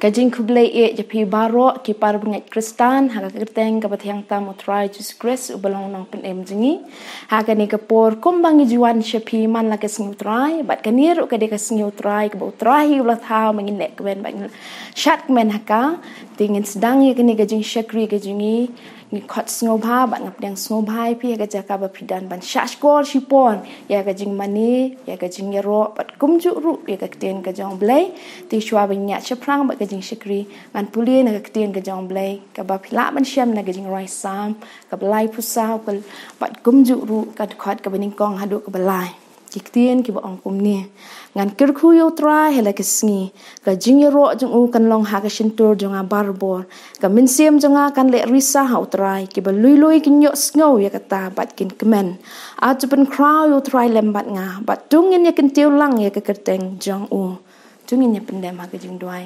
Kajing kublai japi barok ki par bengat Kristan ha kerteng ka bathiang tam utrai Jesus Christ ubalong nang penem jingi ha kani kapor kumbangi juan shapi man la kes utrai bat kanir ka de kes utrai ka utrai ulah thau mangin lek ben bang shat men haka tingin sedang ye kani kajing shakri kajingi ni khot snobha bat ngapdang snobhai pi ka jaka ba pidan ban shashkol shipon ya kajing mani ya kajing yero bat kumju ru ya ka ktien ka jong blai ti shwa banya shaphang ba kajing shakri man pule na ka ktien ka jong blai ka ba phila ban syam na kajing rai sam ka blai pusau ka bat kumju ru ka khot ka baning kong hadu ka balai ktien ki ba ong kum ni ngan kirkhu yo tra hela kesngi ka jingero jong u kan long ha ka shintur jong barbor ka minsiem jong kan le risa ha utrai ki ba lui ki nyok sngo ya kata bat kin kemen a chupen kraw yo trai lembat nga bat tungin ya kin tiu lang ya ka kerteng jong u tungin ya pendem ha ka jingdwai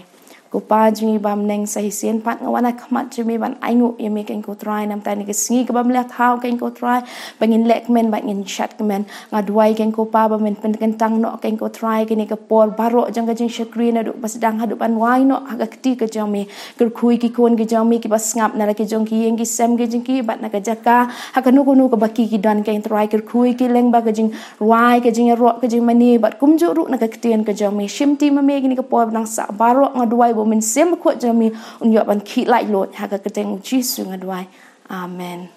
ko pa jingi bam neng sa hisien pat ngawana khmat jimi ban aingu yemi ken ko try nam tani ke singi ke bam le thau ken ko try bangin lek men bangin chat men ngadwai ken ko pa bam men pen tang no ken ko try ken ke por baro jang jing shakri na du bas dang hadu ban wai no ha kti ke jang mi ker khui ki kon ke jang mi ki bas ngap na ke jong ki yeng ki sem ke jing ki bat na ke jaka ha ka nu ke baki ki dan ken try ker khui ki leng ba ke jing wai ke jing ro ke jing mani bat kum ju ru na ke ktien ke jang mi shim ti ma me ki ke por dang sa baro ngadwai U Mynsiem Bakhuid jami unyo ban ki lai lot ha ka keteng Jesus ngadwai amen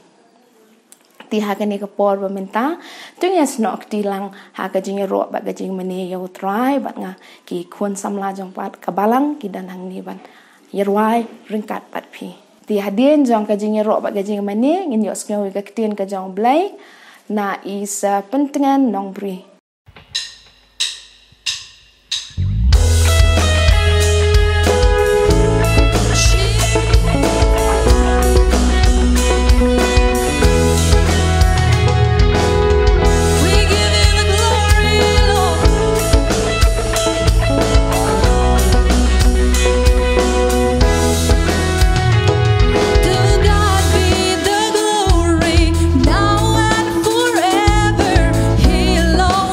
ti ha ka ni ka por ba menta tung ya snok ti lang ha ka jing ro ba ka jing mani yo try bat nga ki khon samla jong pat ka balang ki dan hang ni ban yerwai ringkat pat phi ti hadien jong ka jing ro ba ka jing mani ngin yo sngo ka ktien ka jong blai na is pentingan Nongbri. Forever, he alone.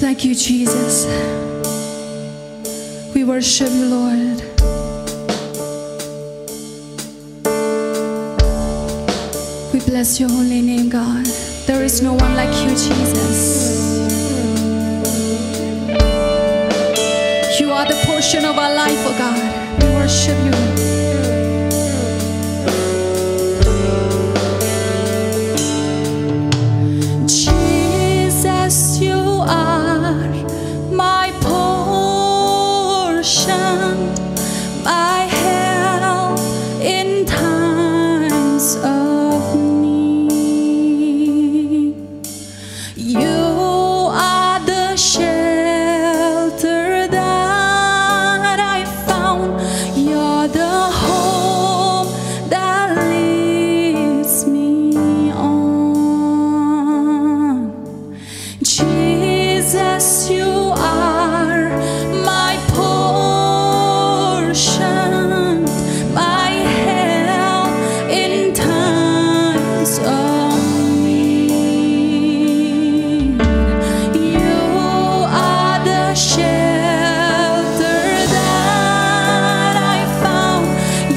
Thank you, Jesus. We worship you, Lord. We bless your holy name, God. There is no one like you, Jesus. You are the portion of our life, oh God. We worship you. Jesus, you are my portion, my help in times of need. You are the shelter that I found. You're the hope that leads me on. Jesus, you are my portion, my help in times of need. You are the shelter that I found.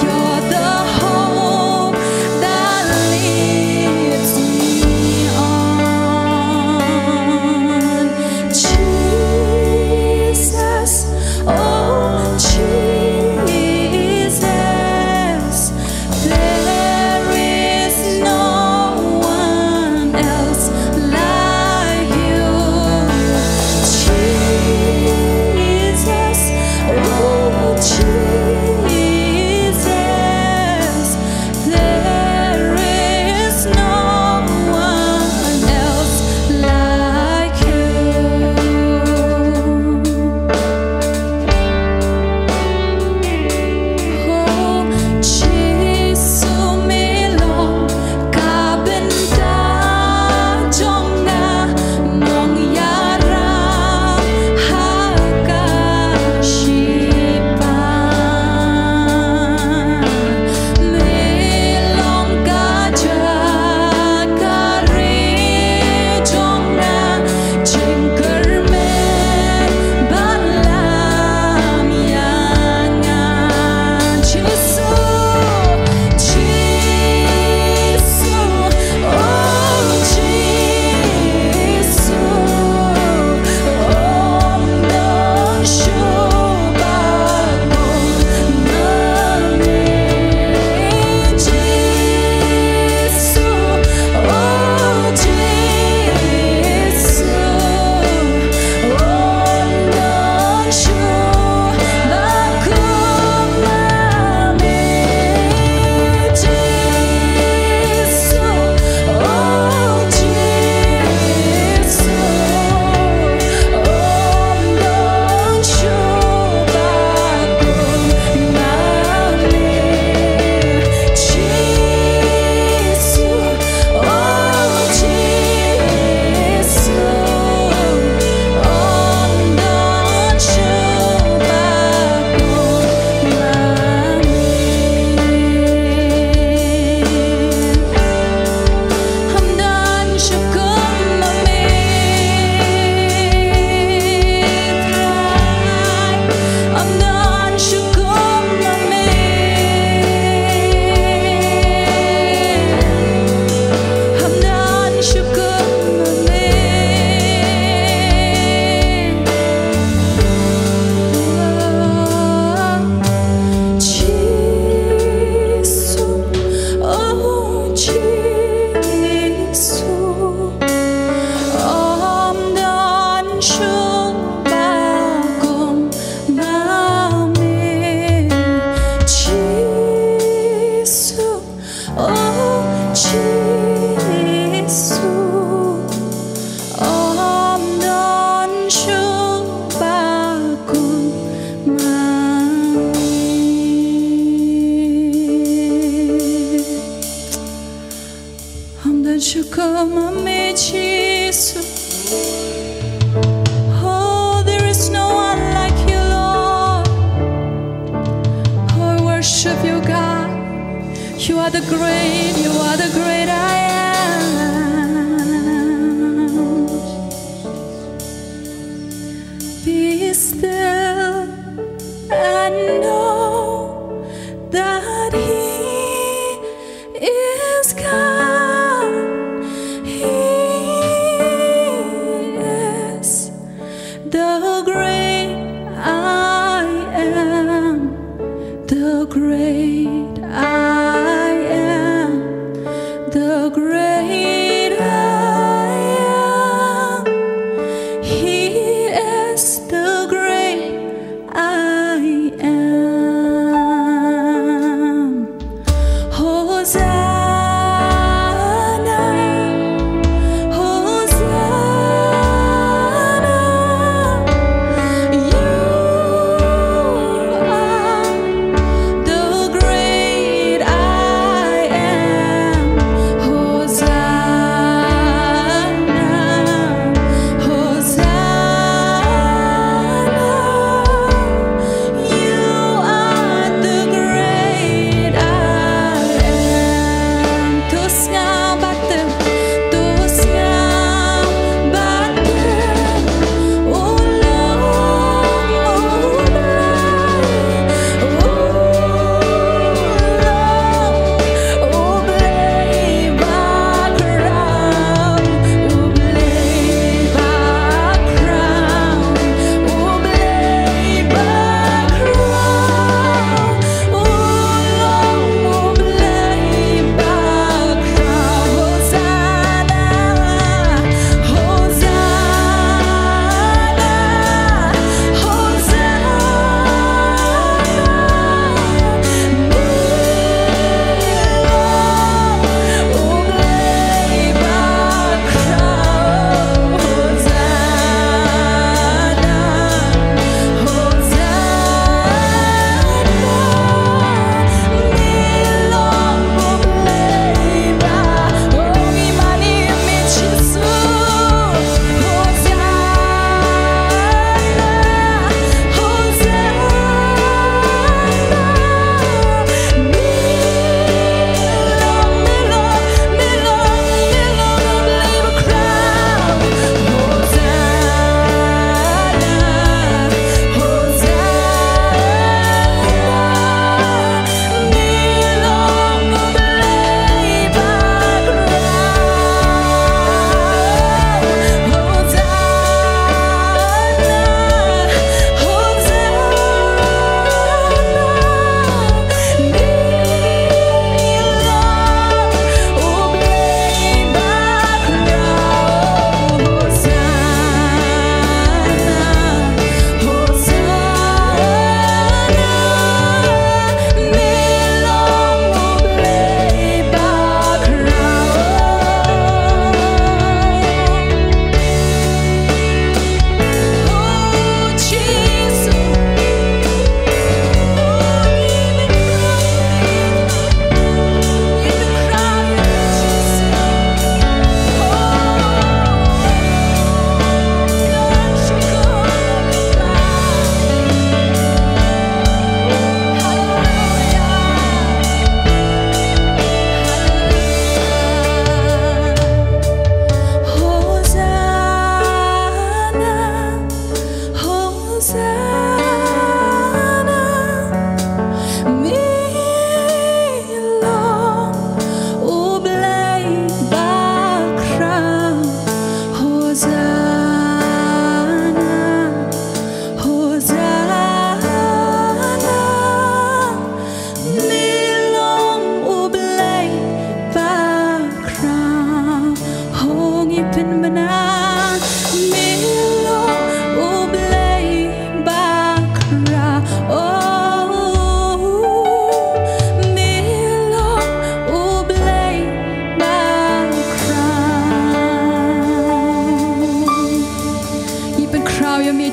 You're the hope that leads me on. Jesus, oh Jesus, there is no one else like you. Jesus, oh Jesus, there is no one else like you. Oh, Jesu milong kabenta jonga mong yara hakashipa milong kajakari jonga jingkermen balam yangan. Jesu, Jesu, oh Jesu, om non shubakon nami. Jesu, oh Jesu, om non shubakon nami. Jesu, oh Jesu, om non shubakon nami. Jesu, oh Jesu, om non shubakon nami. Hamdan syukur memitrai, hamdan syukur hamdan syukur Jesu, oh Jesu, om non shubakon nami. Jesu, oh Jesu, om non shubakon nami. Hamdan syukur mami Jesus. Oh, there is no one like you, Lord. Oh, I worship you, God. You are the great, you are the great I am.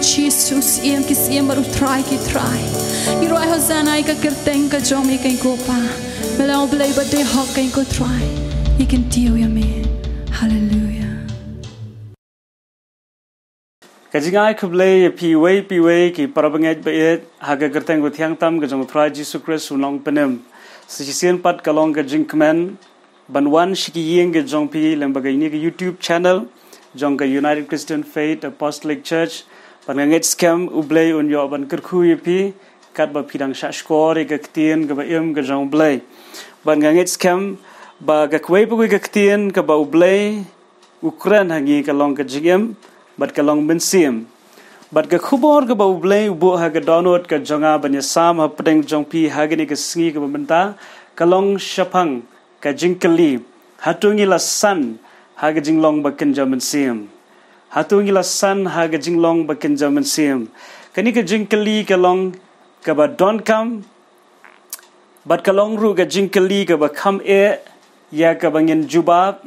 Jesus iem kis iem baru try ki try. Iroi hozana ka kerteng ka jom ikan kopa. Melau belai bade hok kan ko try. Ikan tiu ya me. Hallelujah. Kajingai kublai piwai ki parabangai baet haga kerteng ko thiang tam ka jong try Jesus Christ Shillong penem. Sisien pat kalong ka jingkmen banwan shikiyeng ke jong pi lembaga ini ke YouTube channel jong ke United Christian Faith Apostolic Church panganget scam ublay unyo ban kerku pi kat ba pidang shashkor ke ktien ke ba ke jong blay panganget scam ba ga kwei bu ke ktien ke ba ublay Ukraine hangi kalong ke jingem bat kalong mynsiem bat ke khubor ke ba ublay ubo ha ke download ke jonga banya sam ha pedeng jong pi ha ke ni ke sngi ke benta kalong shaphang Kajing keli, HATO ngilasan haga jinglong bakin zaman sim. HATO ngilasan haga jinglong bakin zaman sim. Kani kajing keli kalong kaba donkam, bat kalong ru kajing keli kaba kam ya kaba ngin jubab,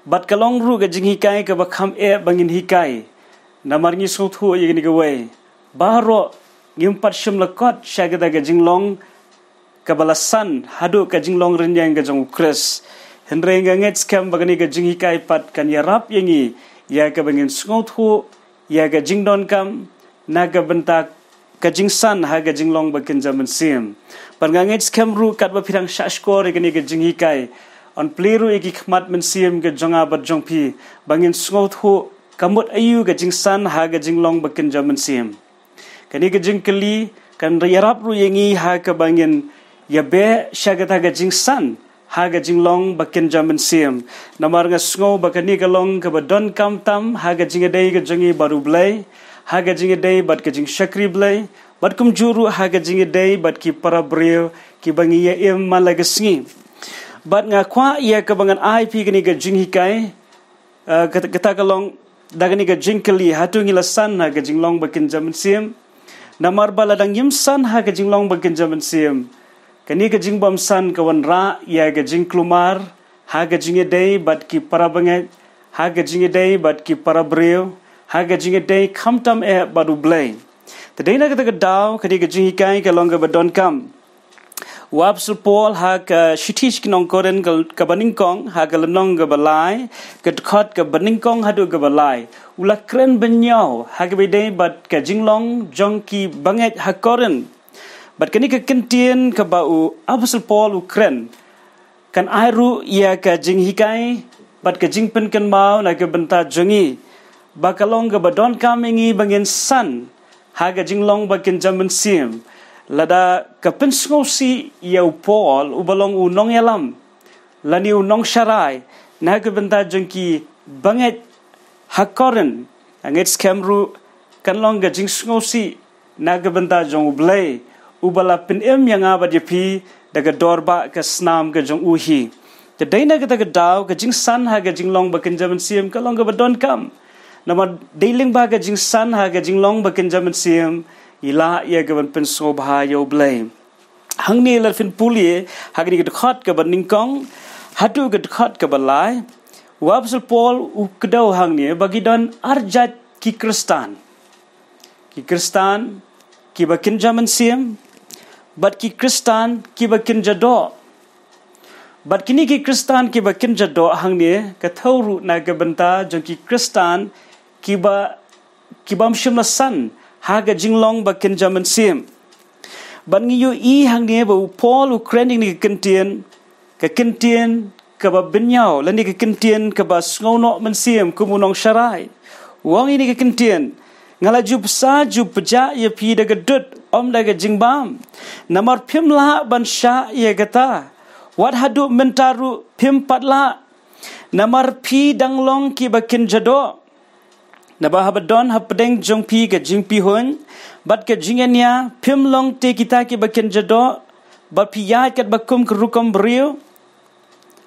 bat kalong ru kajing hikai kaba kam bangin hikai. Namar ngi suthu yegini gawai. Bahro ngimpat shim lakot syagada kajinglong kabalasan hadu ka jinglong renyang ka jong Chris hynrei nganget scam bagani ka jinghikai pat kan yarap yangi ya ka bangin sngotu ya ka jingdonkam na ka bentak ka jingsan ha ka jinglong bakin zaman sim pan nganget scam ru kat ba pirang shashkor gani ka jinghikai on pliru eki khmat mynsiem ka jonga bat jongpi bangin sngotu kamut ayu ka jingsan ha ka jinglong bakin zaman sim kani ka jingkeli kan yarap ru yangi ha ka bangin ya be syagata ga jingsan ha ga jinglong bakin zaman sim namar nga sngo bakani galong ka badon kam tam ha ga jingadei ga jangi baru blai ha ga jingadei bat ka jing shakri blai bat kum juru ha ga jingadei bat ki para breu ki bangi ya im malagasngi bat nga kwa ya ka bangan ip gani ga jinghikai kata galong dagani ga jingkeli hatu ngilasan ha ga jinglong bakin zaman sim namar baladang yimsan ha ga jinglong bakin zaman sim kani ka jingbam san kawan ra ya ka jingklumar ha ka jingedei bat ki parabanget ha ka jingedei bat ki parabreu ha ka jingedei khamtam badu blai tadena ka daw kani ka jinghikai ka longa badon kam wapsul pol ha ka shitish kinong koren ka baningkong ha ka lenong ka balai ka khot ka baningkong hadu ka balai ula kren benyau ha ka bedei bat ka jinglong jongki banget ha koren bat kani ka ktien ka bau Apostle Paul Ukraine kan airu ia ka jinghikai bat ka jingpynpaw na ka benta jongi bakalong ka badon kamengi bangin san haga jinglong bakin zaman sim lada ka pensngosi iau Paul ubalong unong yalam lani unong sharai na ka benta jongki banget hakoren anget skamru kan long ka jingsngosi na ka benta jong blai ubala penem yang abad jepi daga dorba ke snam ke jong uhi te daina kita ke daw ke jingsan ha ke jinglong bakin zaman sim ka long ke badon kam nama dailing ba ke jingsan ha ke jinglong bakin zaman sim ila ya ke ban penso bha yo blame hangni lar fin pule ha ke khot ke ban ningkong hatu ke khot ke balai wapsul pol u kedau hangni bagi don arjat ki kristan ki bakin zaman sim bat ki kristan ki bakin jado bat kini ki kristan ki bakin jado hangni ka thauru na ka benta jong ki kristan ki bam shimla san ha ga jinglong bakin zaman sim ban ngi yu i hangni ba Paul Ukraine ni ktien ka ba binyao lani ka ktien ka ba sngono mynsiem kumunong sharai wang ini ka ktien ngala jub sa jub ja ya pi daga dut om daga jingbam namar pimla ban sha ya gata wat hadu mentaru pim patla namar pi danglong ki bakin jado nabah badon hapdeng jong pi ga jingpi hon bat ka jingenia pimlong te kita ki bakin jado bat pi ya kat bakum kerukom brio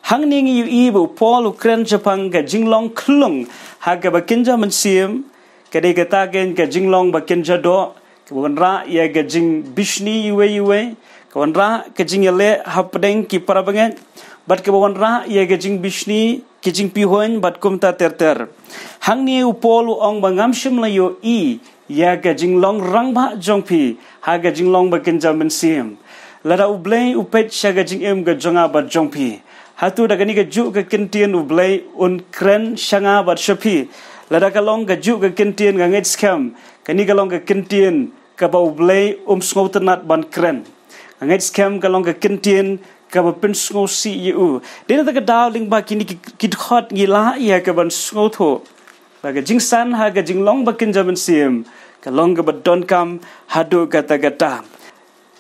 hangning yu ibu Paul Ukraine Japan ga jinglong klung ha ga bakin ja mynsiem kadai kata gen ka jinglong bakin jado kawan ra ya ga jing bishni yuwe kawan ra ka jing yale hapdeng ki parabanget bat kawan ra ya ga jing bishni ki jingpyhon bat kumta terter hang ni upol ong bangam shim la yo I ya ga jinglong rangba jongpi ha ga jinglong bakin Mynsiem Lada ublay upet shaga jingem ga jonga bat jongpi hatu daga ni ga ju ga kentien ublay un kren shanga bat shopi Lada kalong ga ju ga kentien ga ngets kam kani kalong ga kentien ka ba ublay sngotenat ban kren ngets kam kalong ga kentien ka ba pin sngo si yu dena daga dawling ba kini kid khot ngila ya ka ban sngo Laga jingsan ha ga jinglong bakin Mynsiem kalong ga bat donkam hadu gata gata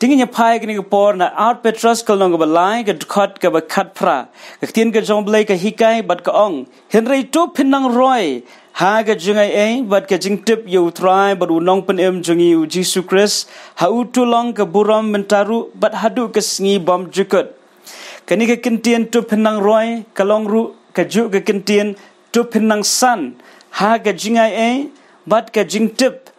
Tingin pai kini ke por na art petras kalong ba lai ga khot ga ba khat pra ka tien ga jong blai ka hikai bat ka ong hynrei to pinang roi ha ga jingai bat ka jingtip yu try bat unong pen jungi u Jesus Christ ha u tu long ka buram mentaru bat hadu ka sngi bom jukut kani ka kentien to pinang roi kalong ru ka ju ka kentien to pinang san ha ga jingai bat ka jingtip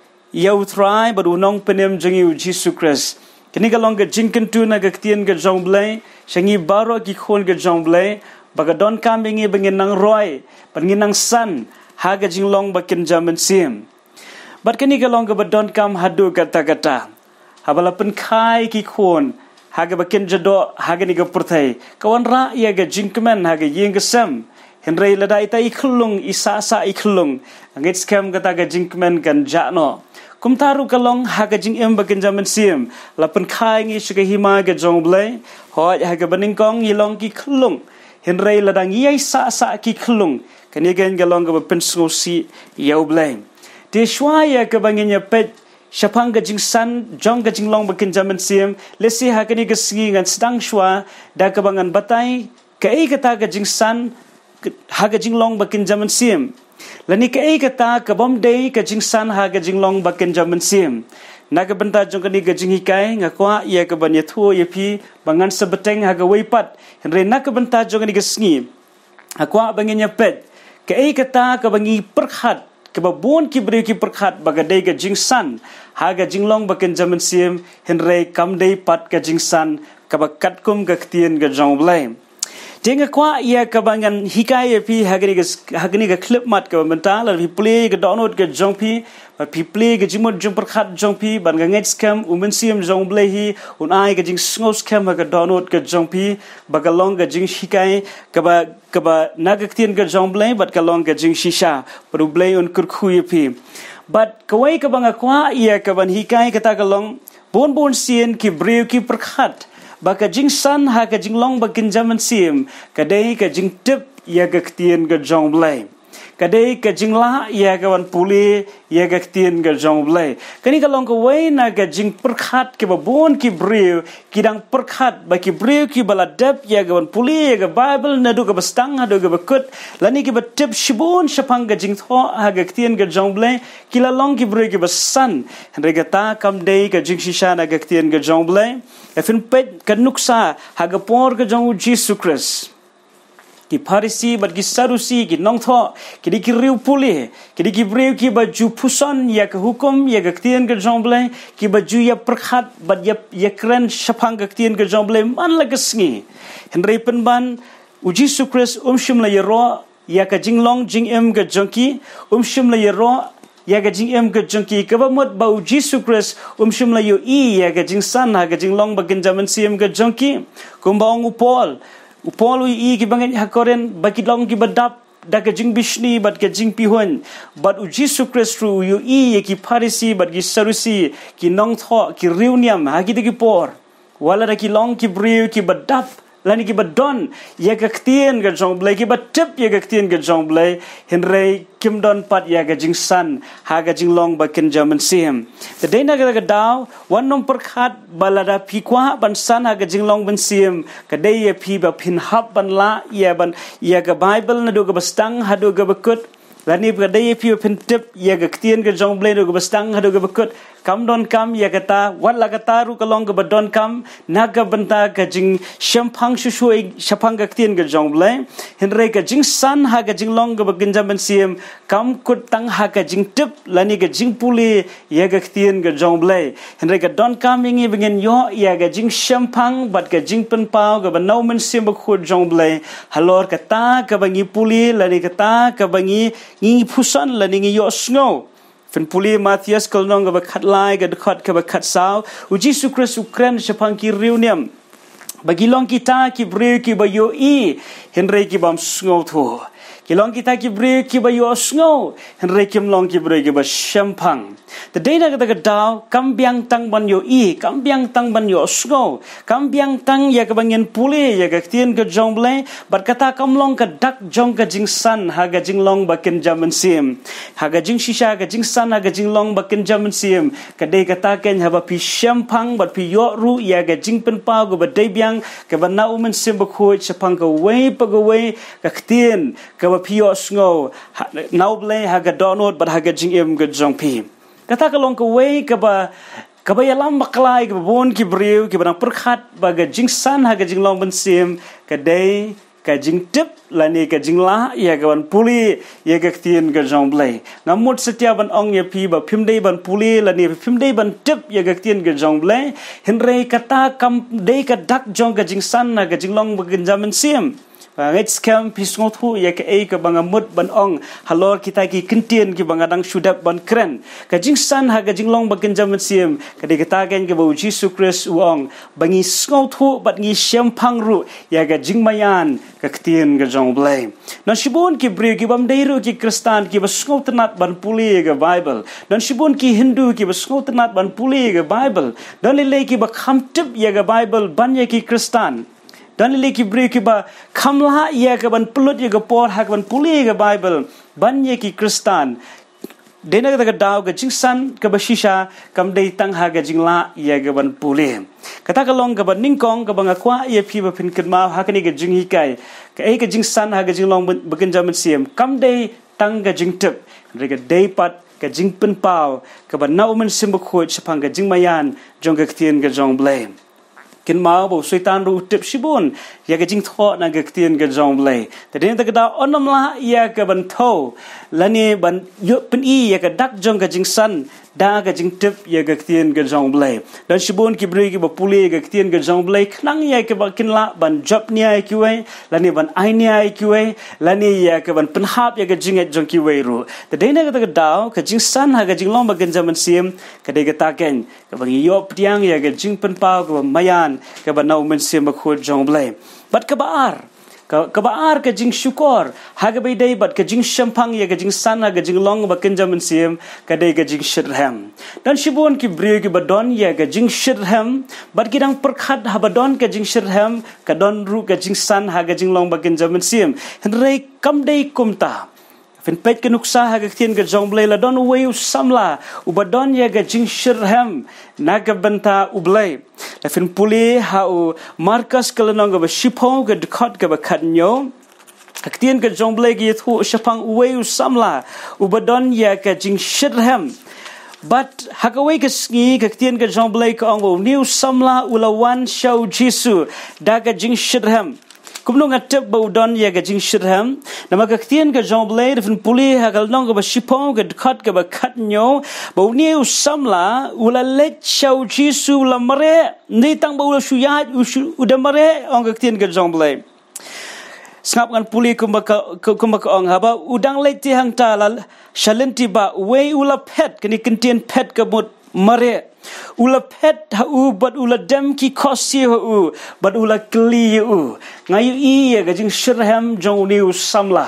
yu try bat unong pen jungi u Jesus Christ Kini kalong ke jingkentu na ke ktien ke jong blai shangi baro ki khon ke jong blai baga don kam bingi bengin nang roi bengin nang san ha ke jinglong bakin Mynsiem bat kini kalong ke badon kam hadu kata kata habala pen khai ki khon ha ke bakin jado ha ke ni ke purthai kawan ra ya ke jingkemen ha ke yeng ke sam hynrei lada ita ikhlung isa sa ikhlung ngets kam kata ke jingkemen kan jano Kumtaru kalong haga jingem bakin Mynsiem lapen khai ngi suka hima ga jong blai hoi haga baningkong yilong ki klung hynrei ladang yai sa ki klung kanigen galong ga pen si yau blai de shwa ya ka banginya pet shaphang ga jingsan jong ga jinglong bakin Mynsiem lesi haga ni ga singi ngan sedang shwa da ka bangan batai ka kata ga jingsan haga jinglong bakin Mynsiem Lani ka kata ka bom day ka jingsan ha ka jinglong bakin Mynsiem naga benta jong kani ka jinghikai ngakwa ia ka banya thuo ya pi bangan sebeteng ha ka weipat hynrei naga benta jong kani ka sngi akwa banginya pet ka kata ka bangi perkhat ka babon ki bri ki perkhat bagadai ka jingsan ha ka jinglong bakin Mynsiem hynrei kam day pat ka jingsan ka bakat kum ka ktien ka jong blai Jenga kwa ia kabangan hikai pi hagani ga clip mat ka mental pi play ga download ga jongpi pi play ga jimot jong perkhat jongpi ban ga ngets cam U Mynsiem jong blai hi un ai ga jing ngos cam ga download ga jongpi bagalong ga jing hikai ka ba naga ktien ga jong blai bat kalong ga jing shisha pro blai un kurkhu pi but kawai ka banga kwa ia kaban hikai kata kalong bon sien ki breu ki perkhat Baka jingsan ha ka jinglong bakin Mynsiem kadai ka jingtip ya ka ktien ka jong blai kadai ka jinglah ya ka wan pule ya ka ktien ka jong blai kani ka long ka wai na ka jing perkhat ke babon ki breu kidang perkhat ba ki breu ki baladap ya ka wan pule ya ka bible na do ka bastang ha do ka bakut lani ki batip shibon shaphang ka jing tho ha ka ktien ka jong blai kila long ki breu ki basan hynrei ka ta kam dei ka jing shisha na ka ktien ka jong blai Efin pet kan nuksa haga por ka jong Jesus Christ ki Pharisi bat ki Sadusi ki nongtho ki riu pule ki breu ki baju puson ya ka hukum ya ka ktien ka jong blai ki baju ya perkhat bat ya kren shaphang ka ktien ka jong blai man la sngi hynrei penban U Jesus Christ shim la yero ya ka jinglong jingem ka jongki shim la yero ya ga jingem ka jongki ka ba mot ba U Jesus Christ shim la yo ya ga jingsan ha ga jinglong bakin Mynsiem ka jongki kumbang upol ki bangen hakoren bakilong ki badap da ka jing bishni bat ka jing pihon bat U Jesus Christ ru yo ki Pharisi bat ki Sadusi ki nongtho ki reuniam ha ki por wala da ki long ki breu ki badap lani ki badon ya ka ktien ka jong blai ki batip ya ka ktien ka jong blai hynrei kimdon pat ya ka jingsan ha ka jinglong bakin Mynsiem the day na ka daw wan nom perkhat balada pi kwa ban san ha ka jinglong Mynsiem ka dei ya pi ba pin hab ban la ya ka bible na do ka bastang ha do ka bakut lani ka dei ya pi pin tip ya ka ktien ka jong blai do ka bastang ha do ka bakut kam donkam ya kata wat la kata ru kalong ke donkam naga benta ke jing shaphang shushoi shaphang ke ktien ke jong blai hynrei ke jing san ha ke jinglong ke Mynsiem Bakhuid kam kut tang ha ke jing tip lani ke jing pule ya ke ktien ke jong blai hynrei ke donkam ingi bingen yo ya ke jing shaphang bat ke jingpynpaw ke U Mynsiem Bakhuid jong blai halor kata ke bangi pule lani kata ke bangi ngi phusan lani ngi yo snow Fen puli Matthias kalnong ke kat lai ke dekat ke kat sao uji sukres ukren shaphang ki reuniam bagi long kita ki bre ki bayo i hynrei ki bam snow thu kilong kita ki bre ki bayo snow hynrei kim long ki bre ki ba shaphang the day na ka daw kam biang tang ban yo i kam biang tang ban yo snow kam biang tang ya ka bangin pule ya ka ktien ka jong blai bat kata kam long ka dak jong ka jing san ha ga jing long ba ken Mynsiem ha ga jing shisha ga jing san ha ga jing long ba ken Mynsiem ka dei kata ken ha ba pi shaphang bat pi yo ru ya ga jingpynpaw go ba dei biang ka ba U Mynsiem Bakhuid shaphang ka wei pa go wei ka ktien ka ba pi yo sngo nau blai ha ga donot bat ha ga jing em ga jong pi kata kalong ka wei ka ba yalam maklai ka bon ki breu ki barang perkhat ba ga jing san ha ga jing long Mynsiem ka dei ka jing tip lani ka jinglah ya ga ban puli ya ga ktien ga jong blai ngamut setia ban ong ya pi ba phimdei ban puli lani phimdei ban tip ya ga ktien ga jong blai hynrei kata kam dei ka dak jong ga jing san na ga jing long ba ga Mynsiem Ngait scam pisngot hu ya ke ka banga mut ban ong halor kita ki kentien ki banga dang sudap ban kren ka jing san ha ga jinglong ba Mynsiem ka de kata ken ke bu Jesus Christ uong bangi sngot hu bat ngi shaphang ru ya ga jingmayan ka ktien ga jong blai non shibun ki bre ki bam deiru ki Kristan ki ba sngot nat ban puli ga Bible non shibun ki Hindu ki ba sngot nat ban puli ga Bible don le ki ba khamtip ya ga Bible ban ya ki Kristan dan le ki bre ki ba khamla ya ka ban pulut ya ga por ha ban puli ga Bible ban ye ki Kristan dena ka daw ga jingsan ka ba shisha kam dei tang ha ga jingla ya ga ban puli kata ka long ka ban ningkong ka banga kwa ye phi ba phin kma ha ka ni ga jing hi kai ka ka jingsan ha ga jinglong Mynsiem kam dei tang ga jingtip re ga dei pat ka jingpynpaw ka ban U Mynsiem Bakhuid shaphang ga jingmayan jong ga ktien ga jong blai kin mau bo setan ru tip shibun ya ga jing tho na ga ktien ga jong blai ta den ta ga onam la ya ga ban tho lani ban yo pen i ya ga dak jong ga jing san da ga jing tip ya ga ktien ga jong blai dan shibun ki bri ki ba puli ga ktien ga jong blai knang ya ka ba kin la ban job ni ai ki wei lani ban ai ni ai ki wei lani ya ka ban pen hap ya ga jing et jong ki wei ru ta den ta ga daw ka jing san ha ga jing long ba Mynsiem ka de ga ta ken ka ba iohpdiang ya ga jingpynpaw ka mayan ka ba U Mynsiem Bakhuid jong blai bat ka baar ka jing syukur ha ga bai dei bat ka jing shaphang ya ga jing san ha ga jing long ba ken Mynsiem ka dei ga Jingshitrhem dan shibun ki bre ki badon ya ga Jingshitrhem bat ki dang perkhat ha badon ka Jingshitrhem ka don ru ka jing san ha ga jing long ba ken Mynsiem hynrei kam dei kumta Fen pet ke nuksa ha ga ktien ga jong blai la don wei samla u badon ya ga Jingshitrhem na ga benta u blai la fen puli ha u markas kalanong ga shipong ga dekat ga ba khatnyo ktien ga jong blai gi thu shaphang u wei samla u badon ya ga Jingshitrhem but hakawai ka sngi ka ktien ga jong blai ka ong new samla ulawan show Jesu da ga Jingshitrhem kumnong atep ba udon ya ga Jingshitrhem nama ka ktien ga jong blai fen puli ha gal nong ga shipong ga dekat ga ba khatnyo ba new samla ula let show Jesu la mare ni tang ba ula shuyat uda mare ong ka ktien ga jong blai Sngap ngan puli kumaka ong haba udang leti hang ta la shalenti ba wei ula pet kini kentien pet ka mut mare ula pet ha u bat ula dem ki kosi ha u bat ula kli u ngayu i ya ga Jingshitrhem jong ni samla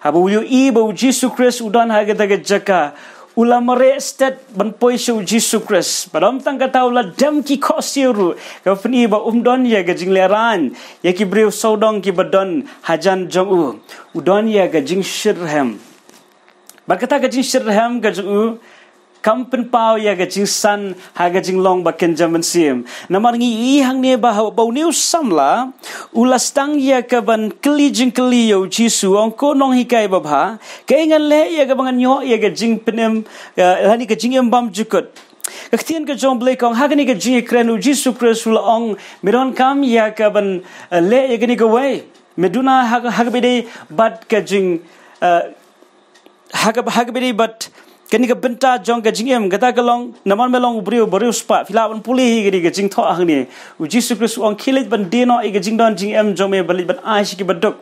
haba u i ba Jesus Christ udan ha ga jaka ula mare stet ban poi shu Jesus Christ badam tang kata ula dem ki kosiru ka fni ba don ya ga jingleran ya ki breu sodong ki badon hajan jong u udon ya ga Jingshitrhem bakata ga Jingshitrhem ga jong Jingpynpaw ya ga jingsan ha ga jinglong ba ken Mynsiem namar ngi i hang ne ba ba new samla ulastang ya ka ban kli jingkli yo Jesu ong ko nong hikai ba ke ngan le ya ga bangan yo ya ga jingpenem hani ka jingem bam jukut ktien ka jong blai kong hagani ka Jingshitrhem Jingshitrhem Shillong miron kam ya ka ban le ya gani ka way meduna hagbede bat ka jing hagbede bat kani ka benta jong ka jingem gata kalong naman melong brio spa filaban pule gani ka jing tho ahni Jingshitrhem Shillong khilit ban deno e ka jingdon jingem jong me balit ban aish ki badok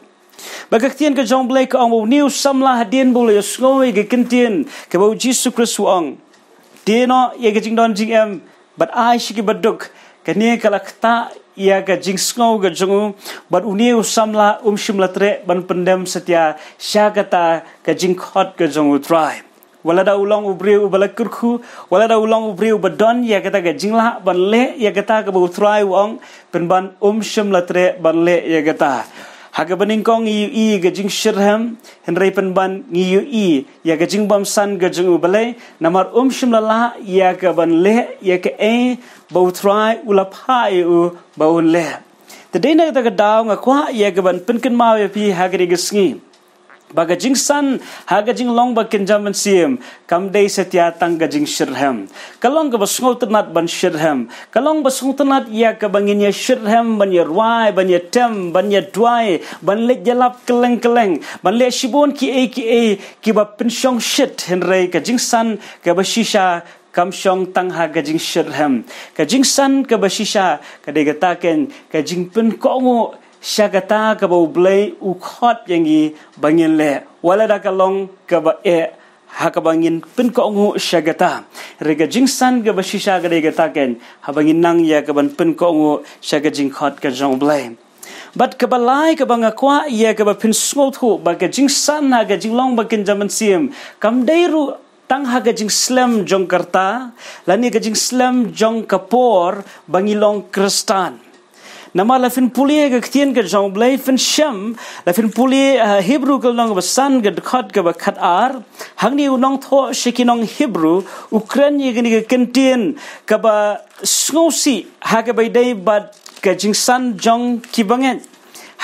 bagaktian ka jong blai ka ong new samla hadien bole skoi ka kentien ka bo Jingshitrhem Shillong deno ye ka jingdon jingem bat aish ki badok kani kalakta ia ka jingsngau ka jongu bat uniu samla shimlatre ban pendem setia syagata ka jingkhot ka jongu try walada ulang ubriu balakurku walada ulang ubriu badon ia kata ka jinglah ban le ia kata ka bu try wong penban shimlatre ban le ia kata haga baningkong i ka Jingshitrhem hynrei penban ngiu i ia ka jingbam san ka jongu balai namar shimlala ia ka ban le ia ka bau try ulapai bau le today na ta ka daw nga kwa ia ka ban penkenmaw pi haga ri gisngi baga jingsan haga jinglong Benkenstain B Mawlong kamdei setia tang ka Jingshitrhem kalong ka basngau tenat ban Shillong kalong basngau tenat ia ka bangin ya Jingshitrhem ban ya rwai ban ya tem ban ya dwai ban le jalap keleng ban le shibon ki ba pensyong shit hynrei ka jingsan ka bashisha kamsyong tang haga Jingshitrhem ka jingsan ka bashisha ka degataken ka jingpynpaw syagata ka bau blai ukhot yangi bangin le walada kalong ka ba haka bangin pynpaw syagata rega jingsan ka bashisha ka degataken habangin nang ya ka ban pynpaw syaga jingkhot ka jong blai but kabalai ka banga kwa ya ka ba pinsngot ho ba ka jingsan haga jinglong Benkenstain B Mawlong kamdeiru tang haga Jingshitrhem jong karta lani ka Jingshitrhem jong kapor bangilong kristan nama lafin pule ka ktien ka jong blai fin sham lafin pule Hebrew ka long basan ka khot ka bakhat ar hangni unong tho shikinong Hebrew Ukraine ye gani ka kentien ka ba sngosi haga bai dai bat ka jingsan jong kibangen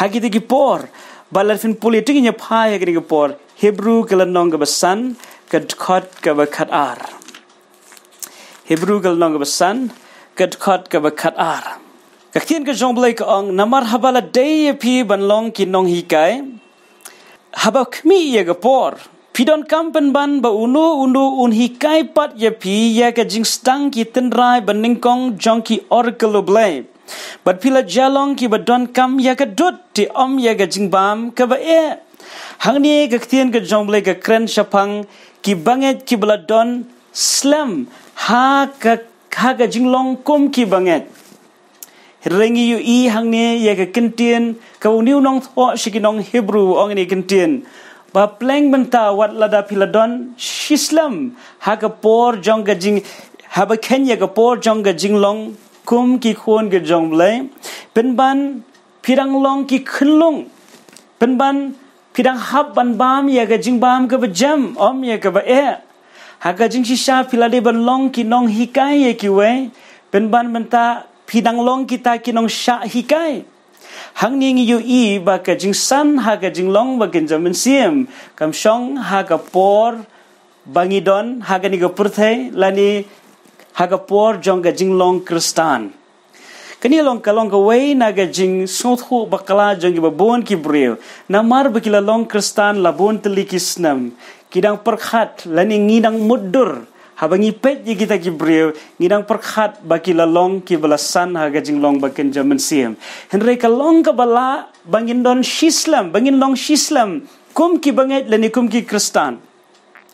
hagi ti por balafin pule tinginya pha ye gani ka por Hebrew ka long ka basan ka khot ka bakhat ar Hebrew ka long ka basan ka khot ka bakhat ar ktien ka jong blai ka ong namar habala day pi banlong ki nong hikai haba khmi ye ga por pidon kampen ban ba unu un hikai pat ye pi ya ka jingstang ki Tynrai baningkong jong ki oracle blai but pila jalong ki badon kam ya ka dut ti ya ga jingbam ka ba hangni ka ktien ka jong blai ka kren shaphang ki banget ki bladon slam ha ga jinglong kum ki banget rengi yu i hangni ya ka kentien ka uniu nong tho shikinong Hebrew ong ni kentien ba pleng benta wat lada piladon shislam ha ka por jong ka jing ha ba kenya ka por jong ka jinglong kum ki khon ka jong blai penban pirang long ki khunlung penban pirang hab ban bam ya ka jingbam ka ba jam ya ka ba ha ka jingshisha pilade ban long ki nong hikai ye ki we penban benta pidang long kita kinong sya hikai hangni yu i ba ka jingsan ha ka jinglong Benkenstain B Mawlong kamsyong ha ka por bangidon ha ka ni ka purthai lani ha ka por jong ka jinglong kristan kani long kalong ka way na ka jing sothu bakala jong ba bon ki breu namar bakila long kristan labon telikisnam kidang perkhat lani ngidang mudur habangi pet ye kita ki breu ngidang perkhat baki lalong ki balasan haga jinglong Benkenstain B Mawlong hynrei kalong ka bala bangin long shislam kum ki banget lani kum ki kristan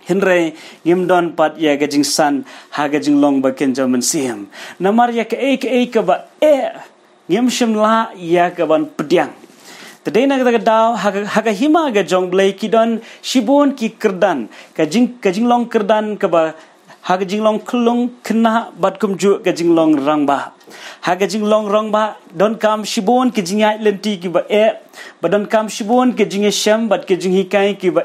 hynrei ngimdon pat ya ga jingsan haga jinglong Benkenstain B Mawlong namar ya ka ka ba ngimshim la ya ka ban pdiang today na ka daw haga hima ga jong blai kidon shibon ki kerdan ka jinglong kerdan ka ba haga jinglong klung kena bat kumju ka jinglong rangba haga jinglong rangba don kam shibon ke jingai lenti ki ba badon kam shibon ke jinge sham bat ke jinghi kai ki ba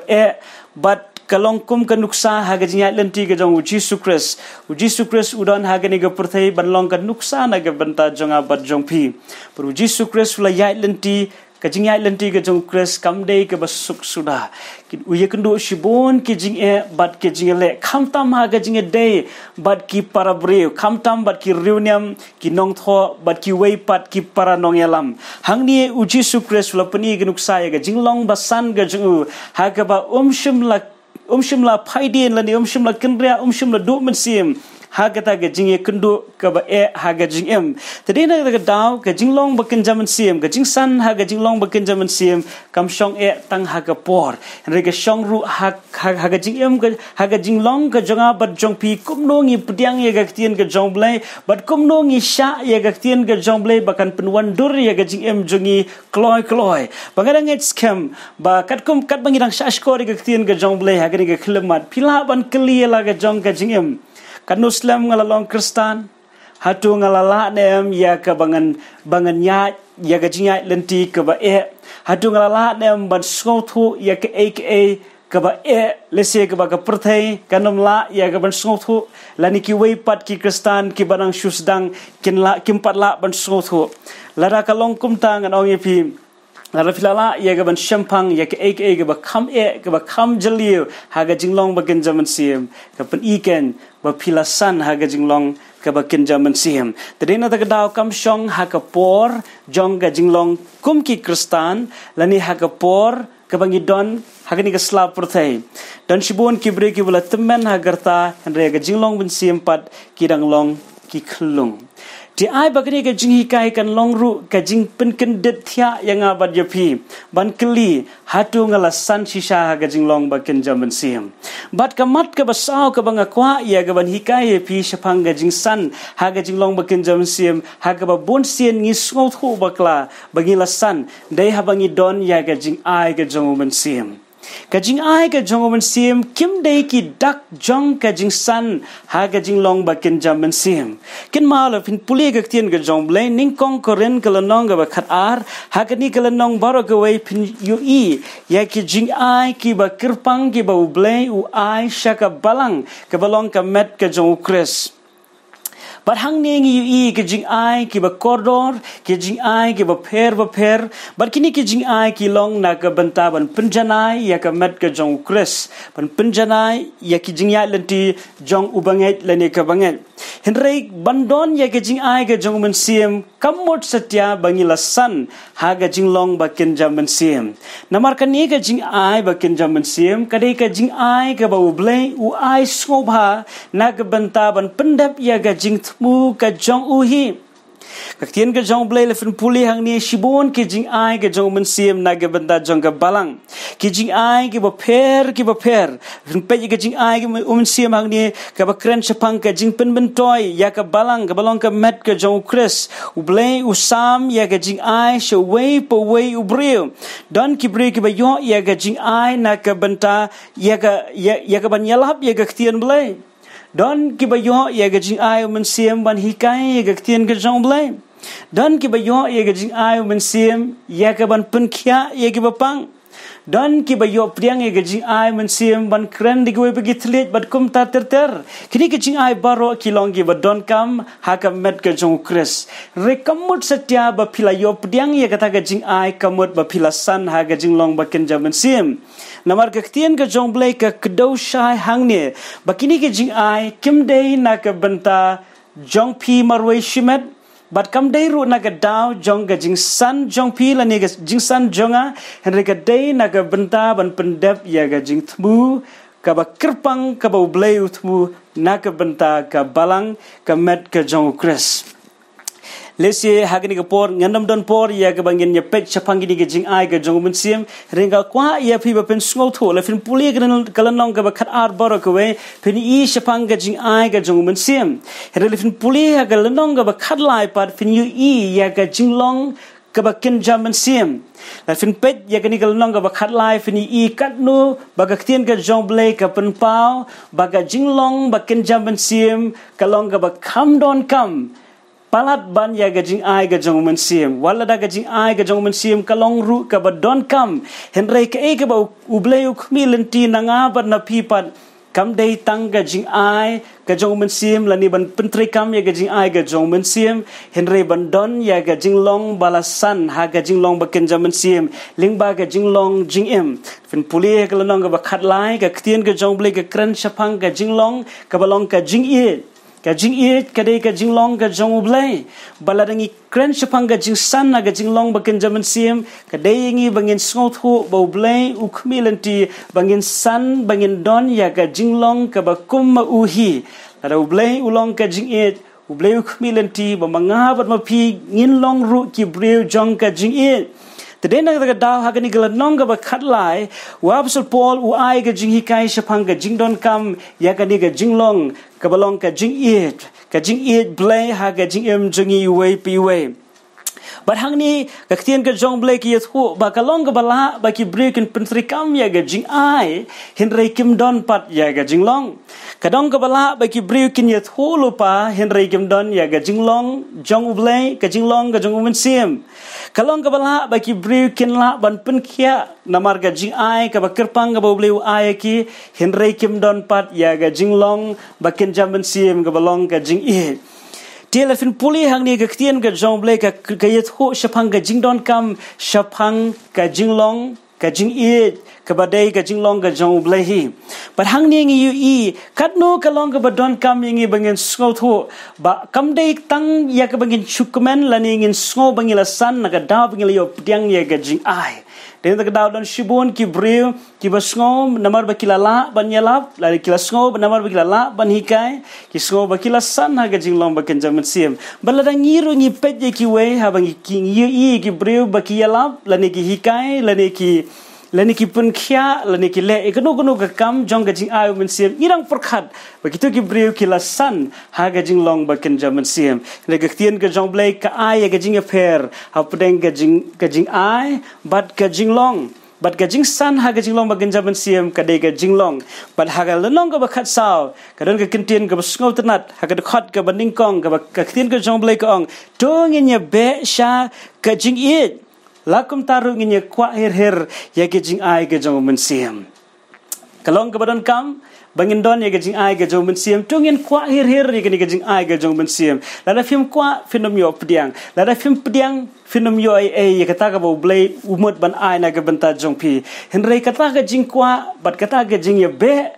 bat kalong kum ka nuksa haga jingai lenti ka jong uji sukres udon haga ni ga purthai banlong ka nuksa na ga banta jonga bat jong pi per uji sukres ula yai lenti ka jingai lenti ka jong kres kam dei ka basuk sudah ki uye kendo shibon ki jing bat ki jingele kham tam ha ka jing dei bat ki parabreu kham tam bat ki reuniam ki nong tho bat ki wei pat ki para nong yalam hangni uji sukres lapani gnuk saya ga jinglong basan ga jung ha ka ba shimla phaidin lani shimla kinria shimla du Mynsiem hagata ga jinge kendo ka ba haga jingem tadina ga daw ga jinglong Bakhuid Mynsiem ga jingsan haga jinglong Bakhuid Mynsiem kam shong tang haga por re ga shong ru haga jingem ga haga jinglong ga jonga bat jong pi kumno ngi pdiang ye ga ktien ga jong blai bat kumno ngi sha ye ga ktien ga jong blai bakan penwan dur ye ga jingem jongi kloi bangadang scam ba kat bangirang sha skor ga ktien ga jong blai haga ga khlemat pila ban kli la ga jong ga jingem kan Muslim ngalalong Kristan HATO ngalala nem ya ka bangan nya ya ga jingai lenti ka ba HATO ngalala nem ban skothu ya ka aka ka ba lese ka ba ka perthai kanom la ya ga ban skothu lani ki wei pat ki Kristan ki banang shusdang kim pat la ban skothu lara ka long kum tang an ong pi lara filala ya ga ban shaphang ya ka aka ka ba kham jaliu haga jinglong Bakhuid Mynsiem ka pen iken ba pilasan haga jinglong ka Bakhuid Mynsiem tadina ta daw kam shong haga por jong ga jinglong kum ki Kristan lani haga por ka bangidon haga ni ka slap perthai dan shibon ki bre ki bula temen hagarta hynrei ga jinglong Mynsiem pat ki danglong ki khlung di ai bagani ka jing hikai kan longru ka jing penken det thia yang abad yapi ban kli HATO ngalasan shisha ga jinglong Bakhuid Mynsiem bat kamat ka basau ka banga kwa ya ga ban hikai yapi shaphang ga jing san ha ga jinglong Bakhuid Mynsiem ha ga ba bon sien ngi sngo thu bakla bangila san dei ha bangi don ya ga jing ai ga jong Mynsiem ka jing ai ka jong Mynsiem kim dei ki dak jong ka jing san ha ga jinglong Bakhuid Mynsiem kin ma la pin pule ga ktien ga jong blai ning kong koren ka lanong ga ba khat ar ha ga ni ka lanong baro ga wei pin ue ya ki jing ai ki ba kirpang ki ba blai u ai shaka balang ka balong ka met ka jong kres but hang ning ue ki jing ai ki ba kordor ki jing ai ki ba pher but kini ki jing ai ki long na ka banta ban pinjanai ya ka met ka jong kres ban pinjanai ya ki jing ya lenti jong ubanget lani ka banget hynrei bandon ya ki jing ai ka jong Mynsiem kamot satya bangila san ha ga jinglong Bakhuid Mynsiem namar ka ni ka jing ai Bakhuid Mynsiem kadai ka jing ai ka ba ublai u ai skobha na ka banta ban pendap ya ga jing mu ka jong uhi Ktien ka jong blai le fin puli hang ni shibon ki jing ai ka jong Mynsiem na ga banda jong ka balang ki jing ai ki ba pher fin pe ka jing ai ki Mynsiem hang ni ka ba kren shaphang ka jing toy ya ka balong ka met ka jong kres u blai u sam ya ka jing ai sho wei po wei u breu don ki bre ki ba yo ya ka jing ai na ka banta ya ka ban yalap ya ka ktien blai don ki ba yo ya ga jing ai Mynsiem ban hikai ya ga ktien ga jong blai don ki ba yo ya ga jing ai Mynsiem ya ka ban penkhia ya ki ba pang don ki ba iohpdiang ya ga jing ai Mynsiem ban kren di gwe bagi thlet bat kum ta ter kini ki jing ai baro ki long ki ba donkam ha ka met ka jong kres re kamut satya ba phila iohpdiang ya ka ta ga jing ai kamut ba phila san ha ga jinglong Bakhuid Mynsiem namar ka ktien ka jong blai ka kdo shai hang ne bakini ke jing ai kim dei na ka banta jong pi marwei shimet bat kam dei ru na ka daw jong ga jing san jong pi la ne ga jing san jonga hynrei ka dei na ka banta ban pendep ya ga jing thmu ka ba kirpang ka ba blai thmu na ka banta ka balang ka met ka jong kres lesi hagani ka por ngandam don por ya ka bangin ya pet shaphang gi ga jing ai ga jong Mynsiem ringa kwa ya phi ba pen sngo tho la fin puli ka lanong ka ba khat ar baro ka we phin I shaphang ga jing ai ga jong Mynsiem hele fin puli ga lanong ka ba khat lai pat fin yu ya ga jinglong ka Bakhuid Mynsiem la fin pet ya ga ni ka lanong ka ba khat lai fin I kat nu ba ga ktien ka jong blai ka penpaw ba ga jinglong Bakhuid Mynsiem ka long ka ba kam don kam palat ban ya ga jing ai ga jong Mynsiem wala da ga jing ai ga jong Mynsiem kalong ru ka ba don kam hynrei ka ba ubleu khmi lenti nanga ba na pi pat kam dei tang ga jingai ga jong mynsiem lani ban pyntreikam ya ga jingai ga jong mynsiem hynrei ban don ya ga jinglong balasan ha ga jinglong baken jam mynsiem lingba ga jinglong jingim fin pule ga lanong ga khat lai ga ktien ga jong ble ga kran shaphang ga jinglong ga balong ga jingie ka jing it ka dei ka jinglong ka jong ble baladangi kran shaphang ka jing san na ka jinglong baken jaman siem ka dei ngi bangin sngot hu bo ble u khmilanti bangin san bangin don ya ka jinglong ka bakum ma uhi ada ble ulong ka jing it u ble u khmilanti ba manga bat ma phi ngin long ru ki breu jong ka jing it Today na ka daw ha gani galanong ka bakhatlai wa apostol Paul u ai ka jing hikai shaphang ka jingdon kam ya ka ni ka jinglong ka balong ka jing it blay ha ka jing em jungi way pi way but hang ni ka ktien ka jong blay ki yathu ba kalong ka bala ba ki break in pyntrikam ya ka jing ai hynrei kim don pat ya ka jinglong kadong ka bala ba ki break kin yathu lupa hynrei kim don ya ka jinglong jong blay ka jinglong ka jong mynsiem kalong ka bala ba ki brew kin la ban pen kia namar ga jing ai ka ba kerpang ka ba bleu ai ki hynrei kim don pat ya ga jinglong ba kin jam mynsiem ka balong ka jing i telefon puli hang ni ka ktien ka jong ble ka yet ho shaphang ka jingdon kam shaphang ka jinglong ka jing i ka badai ka jinglong ka jong ble hi but hang ni ngi yu i kat no ka long ka badon kam ngi bangin sngot ho ba kam dei tang ya ka bangin chukmen la ni ngin sngo bangin la san na ka da bangin iohpdiang ya ka jing ai den ka daw don shibun ki breu ki ba sngo namar ba kilala ban yalap la kila sngo namar ba kilala ban hikai ki sngo ba kila san ha ka jinglong ba ken jaman siem bala dang ngiru ngi pet ye ki we ha bang ki ngi i ki breu ba ki yalap la ni ki hikai la ni ki pun khia la ni ki le ekono ka kam jong ga jing ai mynsiem irang perkhat begitu ki breu ki la san ha ga jinglong ba ken jaman siem le ga ktien ka jong blai ka ai ga jing affair ha pudeng ga jing ai bat ka jinglong bat ga jing san ha ga jinglong ba ken jaman siem ka de ga jinglong bat ha ga lenong ga ba khat saw ka don ga kentien ga sngo tanat ha ga khat ga baning kong ga ktien ka jong blai ka ong tong in ya be sha ka jing it lakum taru nginya kwa her ya ke jing ai ke jong mynsiem kalong ka badon kam bangin don ya ke jing ai ke jong mynsiem tungin kwa her ya ke jing ai ke jong mynsiem lada film kwa film iohpdiang lada film pdiang film yo ai ya kata ka bo blai umut ban ai na ke benta jong pi hynrei kata ka jing kwa bat kata ka jing ya be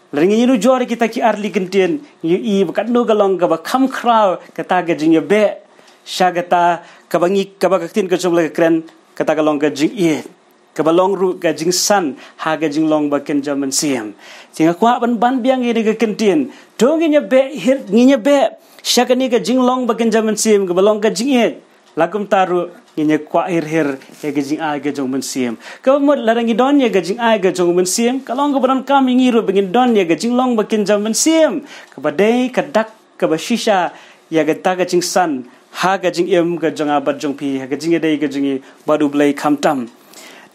Ringi nu jor kita ki arli kentien i bakat no galong ka ba kham khrau kata ka jing ya be syagata kabangi kabakatin ka jomla kren kata kalong ka jing i kabalong ru ka jing san ha ka jinglong ba ken jaman siem singa kwa ban biang ide ka kentien donginya be hit nginya be syakani ka jinglong ba ken jaman siem kabalong ka jing i lakum taru nginya kwa her ya ka jing ai ka jaman siem kamot larangi don ya ka jing ai ka jaman siem kalong ka ban kam ngi ru bangin don ya ka jinglong ba ken jaman siem kabadai kadak kabashisha ya ka ta ka jing san ha ga jing em ga janga bat jong pi ha ga jing dei ga jing badu blai kham tam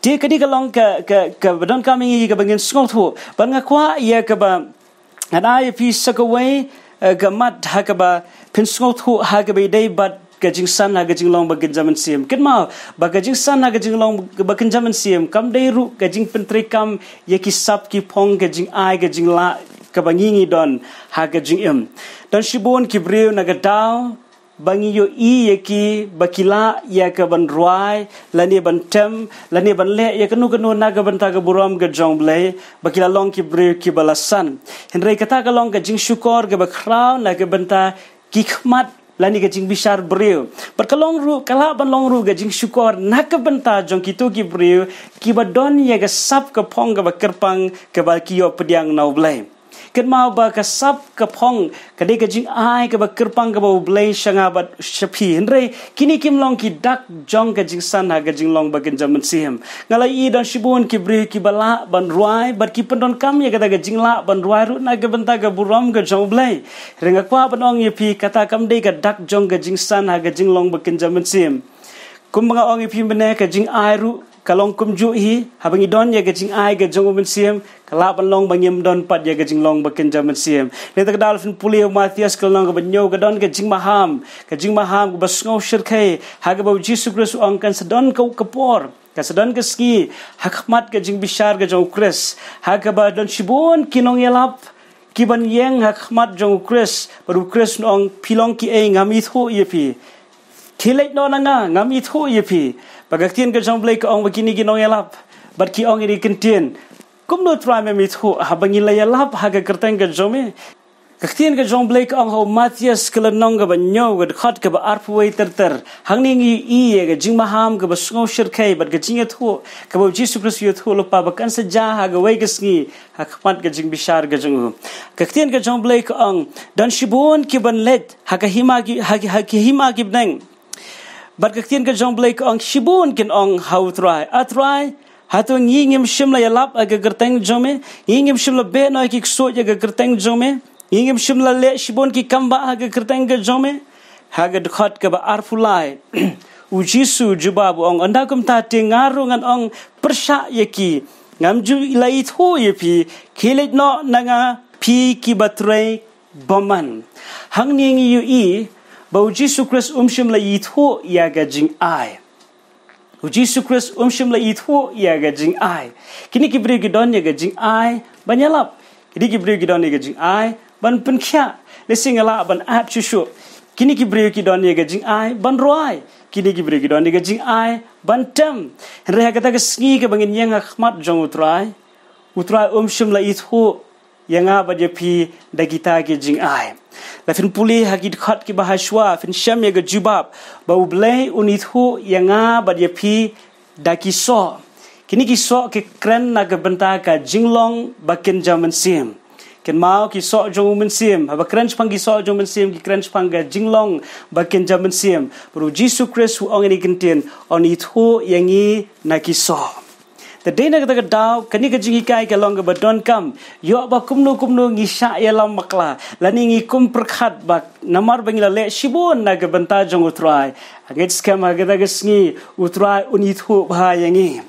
ti ka di ka long ka badon coming ga bangin sngot ho ban nga kwa ya ka ba ana ya pi sakawai ga mat ha ka ba pin sngot ho ha ga be dei bat ga jing san ha ga jing long ba ga jaman siem kin ma ba ga jing san ha ga jing long ba kan jaman siem kam dei ru ga jing pyntrikam ya ki sap ki phong ga jing ai ga jing la ka bangingi don ha ga jing em don shibon ki breu na ga daw bangi yo i yaki bakila ya ka ban ruai lani ban tem lani ban le ya kanu na ga ban ta ga buram ga jong blai bakila long ki bre ki balasan hynrei kata ga long ga jing syukor ga bakrau na ga ban ta ki khmat lani ga jing bishar breu perkalong ru kala ban long ru ga jing syukor na ka ban ta jong ki to ki breu ki badon ya ga sap ka phong ga bakerpang ka ba ki iohpdiang nau blai ken mau ba ka sap ka phong ka de ka jing ai ka ba kerpang ka ba blai shanga ba shapi hynrei kini kim long ki dak jong ka jing san ha ka jing long ba ken jaman siem ngala i dan shibun ki bre ki bala ban ruai bat ki pendon kam ya kata ka jing la ban ruai ru na ka benta ka buram ka jong blai renga kwa banong ye pi kata kam de ka dak jong ka jing san ha ka jing long ba ken jaman siem kum mga ong pi bene ka jing ai ru kalong kum ju hi habangi don ya ka jing ai ka jong mynsiem kala ban long bangim don pat ya ka jing long ba ken jaman siem ne ta dal fin pule Matias kalong ka banyo ka don ka jing maham ka basngo shirkai ha ka ba Jesus Christ ong kan sa don ka kapor kasadan keski hakmat ke jing bishar ke jong kres hakaba don shibon kinong yalap kiban yang hakmat jong kres baru kres nong pilong ki ngami tho yepi Kilek no nanga ngam itho yepi pagaktien ke jong blai ke ong begini ginong yalap bat ki ong iri kentien kum no try me mitho habangi la yalap haga kerteng ke jome kaktien ke jong blai ke ong ho Matthias ke lenong ke banyo ke khat ke ba arpwei ter hangning i ke jing maham ke ba sngo shirkai bat ke jing etho ke ba Jesus Christ yetho lo pa bakan seja haga wei ke sngi hakmat ke jing bishar ke jong kaktien ke jong blai ke ong dan shibon ke ban let haga hima ki bneng But kaktien ke jong blai ke ong shibun kin ong how try atry hato ngingim shimla yalap aga gerteng jome ngingim shimla be no ki so aga gerteng jome ngingim shimla le shibun ki kamba aga gerteng ke jome haga dkhat ke ba arfulai u jisu jubab ong andakum ta tingaru ngan ong persha yeki ngamju ilai tho yepi khilet no nanga pi ki batrai boman hangning yu I Bau Jesus Christ shim la yitho ya ga jing ai. U Jesus Christ shim la yitho ya ga jing ai. Kini ki bri gidon ya ga jing ai banyalap. Kini ki bri gidon ya ga jing ai ban penkya. Lesingala ban ap chushu. Kini ki bri gidon ya ga jing ai ban roi. Kini ki bri gidon ya ga jing ai ban tem. Henry kata ga sngi ke bangin yang akhmat jong utrai. Utrai shim la yitho yang ba je pi da kita ke jing ai. La fin pule hagid khat ki bahashwa fin sham ya jubab bau blai unithu yanga badya pi dakiso kini kiso ke kren na benta ka jinglong bakin Mynsiem ken mau kiso jong Mynsiem haba kren pang kiso jong Mynsiem ki kren pang ga jinglong bakin Mynsiem bro Jesus Christ hu ong ni kentien onithu yangi na kiso The day na kata daw kani ka jingi kai ka long ba donkam yo ba kumno ngisha ya lam makla lani ngi kum perkhat ba namar bangila le shibon na ga banta jong utrai agit scam ha ga sngi utrai unithu bha yangi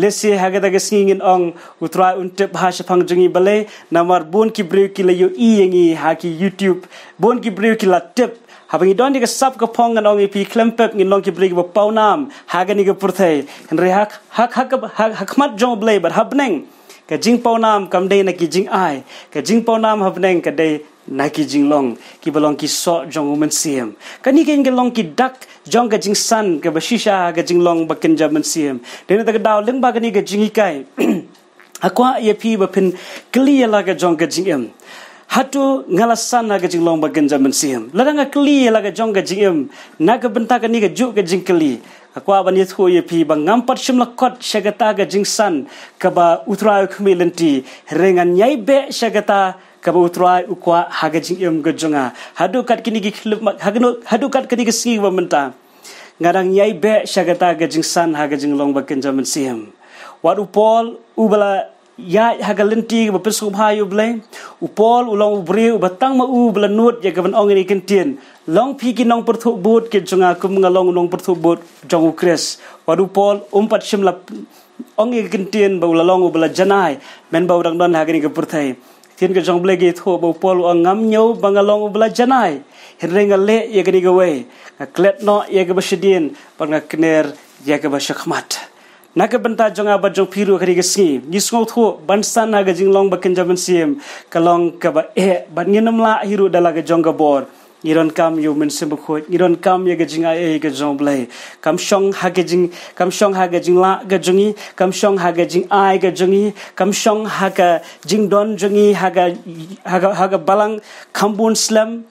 lesi ha ga sngi ngin ong utrai untep ha shaphang jingi bale namar bon ki brew ki le yo I yangi ha ki YouTube bon ki brew ki la tip Habang idon di ke sap ke phong ngan ong pi klempep ngin long ki brig ba paunam haga ni ke purthai henry hakmat jong blai bar habneng ka jing paunam kam dei na ki jing ai ka jing paunam habneng ka dei na ki jinglong ki balong ki so jong Mynsiem kani ke ngelong ki dak jong ka jing san ka bashisha ka jinglong bakin Mynsiem den ta daw leng ba kani ka jingi kai akwa ye pi ba pin clear la ka jong ka jing HATO ngalasan naga jinglong bagan Mynsiem ladanga kli laga jong ga jingem naga bentakan ni ga juk ga jingkli akwa ban yetho ye pi bang ngampat shimla kot shagata ga jingsan kaba utrai khmilenti rengan nyai be shagata kaba utrai ukwa haga jingem ga jonga hadu kat kini gi khlup hadu kat kini ga singi ba menta ngarang nyai be shagata ga jingsan haga jinglong bagan Mynsiem wadu pol ubala ya haga lenti ba pesu bhayu blai upol ulong ubri batang ma u bla nut ya gaban ong ni kentien long pi ki nong perthu bot ke junga kum ngalong nong perthu bot jong ukres wadu pol umpat shimla ong ni kentien ba ulalong bla janai men ba udang don haga ni ke perthai tien ke jong blai ge tho ba pol ong ngam nyau bangalong bla janai hirrenga le ya gani gawe klet no ya ga basidien bang kner ya ga bashakmat Naka benta jonga ba jong piru kari gesngi ngisngol thu bansan naga jinglong bakin Mynsiem kalong ka ba ban nginam la hiru dalaga jonga bor iron kam U Mynsiem Bakhuid iron kam ye ga jingai ga jong blai kam shong ha ga jing la ga jongi kam shong ha ga jing ai ga jongi kam shong ha ga jing don jongi ha ga balang khambun slam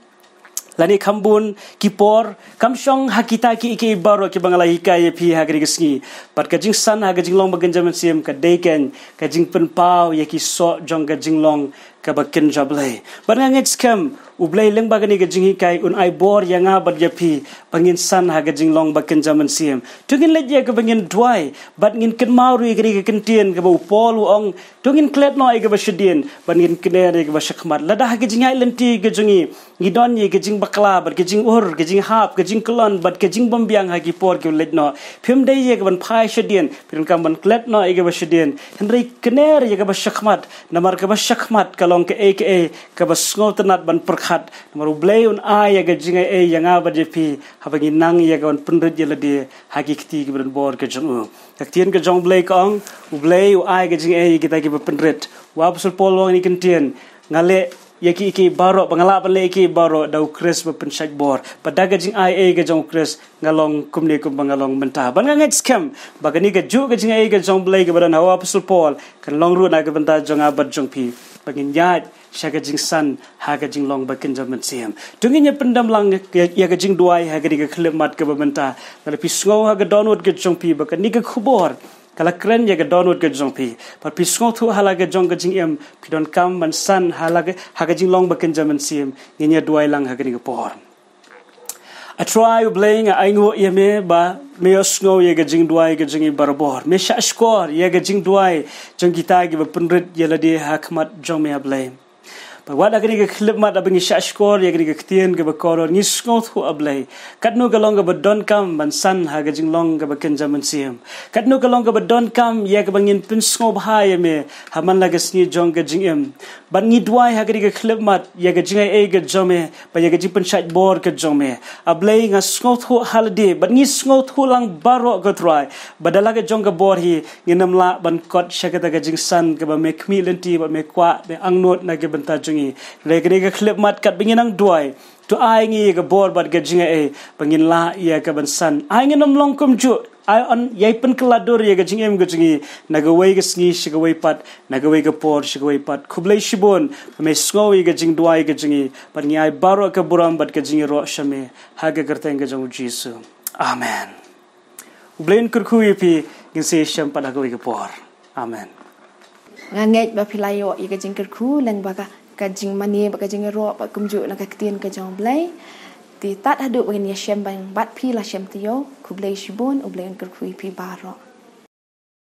lani khambun kipor kamshong hakita ki ike baro ki bangala hikaye pi hagri gesngi pat ka jing san ha ga jinglong bagan Mynsiem ka deken ka jingpynpaw ye ki so jong ga jinglong ka bakin jablai banganget scam ublai leng bagani ga jinghi kai un ai bor yanga badya pi bangin san ha ga jinglong bakin Mynsiem tungin leje ka bangin dwai bat ngin ken mauru gri ga kentien ka bu pol ong tungin klet no ai ga bashidien bangin kner ga bashakmat lada ha ga jingai lenti ga jungi ngidon ye ga jing bakla bat ke jing ur ke jing hap ke jing kelon bat ke jing bombiang ha ki por ke let no phim dei ye ban phai shadien pin kam ban klet no ye ga bashadien hynrei kner ye ga bashakmat namar ga bashakmat kalo long ke ka basngo tanat ban perkhat maru blay un ai ga jingai yang aba jepi habagi nang ya ga penrit yelade hagi kti ki ban bor ke jong ktien ke jong blay kong u blay u ai ga jingai kita ki penrit wa pusul polong ni kentien ngale yaki iki baro pangala pan le iki baro dau kris be pensyak bor padaga jing ai ga jong kris ngalong kumni kum bangalong mentah ban ngat scam bagani ga ju ga jing ai ga jong blay ga badan hawa pusul pol kan long ru na ga benta jong abad jong pi bagin yat syaga jing san ha ga jing long bakin jam Mynsiem tunginya pendam lang ya ga jing duai ha ga ni ga khlemat ga benta tapi sngo ha ga download ga jong pi bakan ni ga khubor kala keren ya ga download ga jong pi par pisngong thu hala ga jong ga jing em pidon kam man san hala ga ha ga jing long bakin jam Mynsiem nginya duai lang ha ga ni ga por I try playing aingo ye me ba me osngo ye ga jing duai ga jing barbor me sha score ye ga jing duai jong kita gi ba punrit ye la de hakmat jong me ablay Pagwad agni ga klip mat abang isya skor ya agni ga ktien ga bakoro ni sngot hu ablay katno ga long ga donkam ban san ha ga jinglong ga bakin jam Mynsiem katno ga long ga donkam ya ga bangin pin sngo bhai me haman la ga sni jong ga jingem ban ni dwai ha ga klip mat ya ga jingai ga jome ba ya ga jing pensyat bor ga jome ablay nga sngot hu halde ban ni sngot hu lang baro ga try badala ga jong ga bor hi nginam la ban kot syakata ga jing san ga ba me kmi lenti ba me kwa be angnot na ga benta Legri ga klip mat kat bingin ang duai tu ai ngi ga bor bat ga jinga bangin la ia ga bansan ai ngi nom long kum ju ai on yai pen klador ya ga jingem ga jingi naga wei ga sngi shiga wei pat naga wei ga por shiga wei pat khublei shibon me sngo ga jing duai ga jingi par ngi ai baro ka buram bat ga jingi ro shame ha ga garteng ga jong jisu amen ublein kurkhu pi ngin se sham pat ga wei ga por amen nganget ba pilayo i ga jing kurkhu leng ba Kajing mani ba kajing ro ba kumju na ka ktien ka jong blay ti tat hadu ba ni shem bang bat pi la shem tiyo ku blay shibon u blay ker kui pi baro